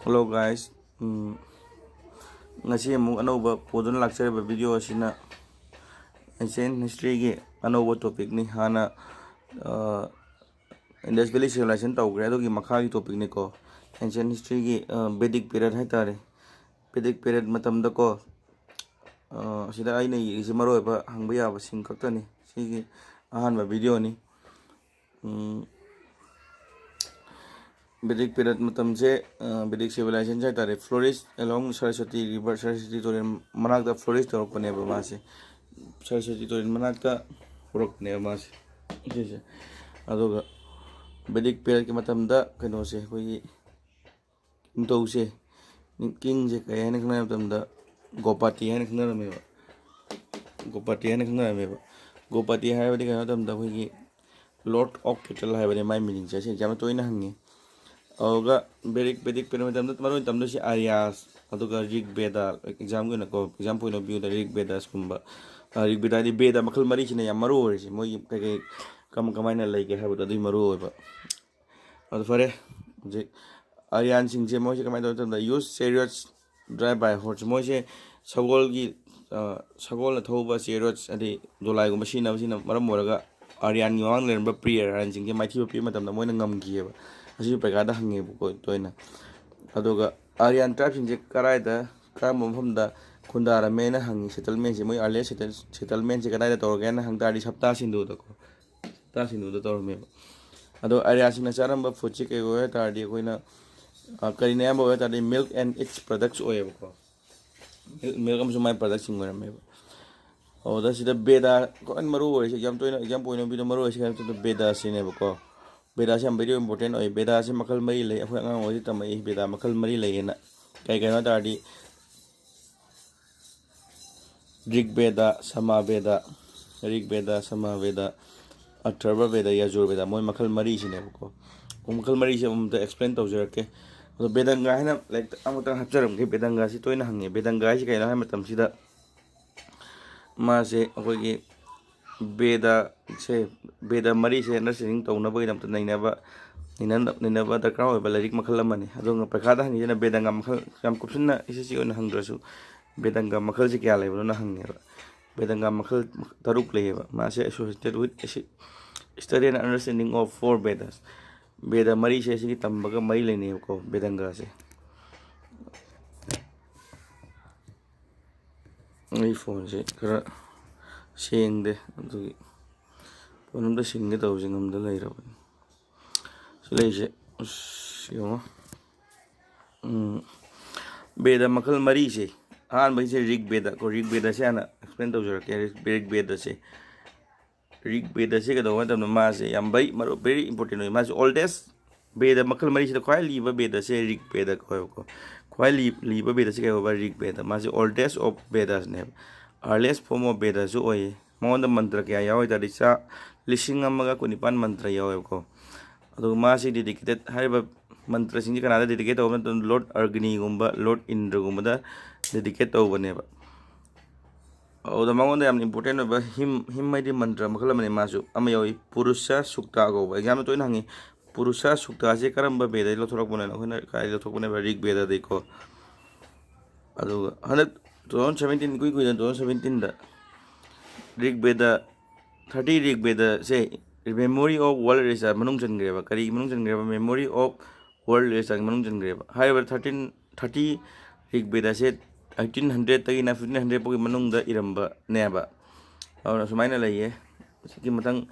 Hello guys, ngasi amuk anauba podon lakchareba video asina ancient history gi anauba topic ni hana Indus Valley civilization tawgre adogi makha gi topic ni ko ancient history gi Vedic period haitare Vedic period matamda ko sida aina isi maroiba hangba yaba sing kaktani sigi ahanba video ni Vedic period matamse Vedic civilization haitare flourish along Saraswati river Saraswati torin manakta flourish torokpane ba mase Saraswati torin manakta horokne mase jese adoga Vedic period ki matamda kano se koi king se king je kaya haina khna matamda Gopati haina khna me Gopati haina khna me Gopati hai badi kano matamda koi Lord of Cattle hai badi mai meaning se jama toina hangi Oga Vedic period matamda maro tamdo si Aryas adoga Rig Veda exam ko na ko exam point of view da Rig Vedas kumba Rig Veda di Veda makal mari sina ya maro ore si moi kay kamay na like ha bada di maro ba ado fare je Aryan sing je moi kamay do tamda use chariots drive by horse moi se sagol gi sagol na thoba chariots adi dolai go machine maram moraga Aryan gi wang len ba prayer Aryan sing je mai thi pi matamda moi na ngam gi ba asi pagada hange bu toina adoga Aryan tribe sing je karai da kam mhamda khundara me na hangi settlement je moi early settlement je karai da torga na hangta di sapta sindu da ko ta sindu da tor me ado Aryan sing na charamba fuchi ke go ta di koina karina ya bo ta di milk and its products oye ko milk am sumai products sing me o da sida beda ko an maru ore jam toina jam poino bi maru ore ka to beda sine ko Beda se very important oi beda se makal mari lei afwa ngang oi tamai beda makal mari lei na kai kai na tadi Rig Veda Sama Veda Rig Veda Sama Veda Atharva Veda Yajur Veda moi makal mari sine ko makal mari se um explain to jarake so bedanga haina like amutang hapcharam ke bedanga si toina hange bedanga si kai na matam sida ma se akoi Beda se Beda mari se nursing to na boy nam tanai na ba nina ba da kraw ba larik makhala mani adong pakhada hangi na Beda ngam khal kam kupsunna isi on hangrasu Beda ngam makhal se kya level na hangi Beda ngam makhal taruk leba ma se associated with study and understanding of four Vedas Beda mari se si tambaga mari lene ko Bedanga se ai phone se kara Sing de adugi ponumda sing da using am da laira so leise yo Veda makal mari se han bai se Rig Veda ko Rig Veda se ana explain to jara ke Rig Veda se ka do tam ma se am bai maro very important ma se oldest Veda makal mari se khwai li ba Veda se Rig Veda ko khwai li ba Veda se ka ba Rig Veda ma se oldest of Vedas ne earliest form of Veda so oye monda mantra kya yaw ta disa lising amaga kunipan mantra yaw ko ado ma si dedicated hariba mantra sing kana dedicate over to Lord Agni gumba Lord Indra gumba da dedicate over ne ba o da mangonda yam important ba him mai di mantra makala mane masu amayo purusha sukta go exam to nangi purusha sukta se karamba Veda lo thorok bone na hoina kai lo thok bone ba Rig Veda de ko ado 2017 kui 2017 da Rig Veda 30 Rig Veda say memory of world research manung jan greba kari manung jan greba memory of world research manung jan greba however 30 Rig Veda say 1800 tagi na 1500 poki manung da iramba neba auna sumaina laiye siki matang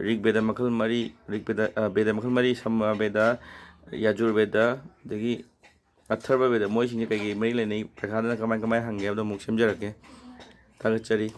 Rig Veda makal mari Rig Veda Veda makal mari Sama Veda Yajur Veda dagi Atharva Veda moi sing kai mari le nei prakhadana kamai hange abdo muk semjarake tagachari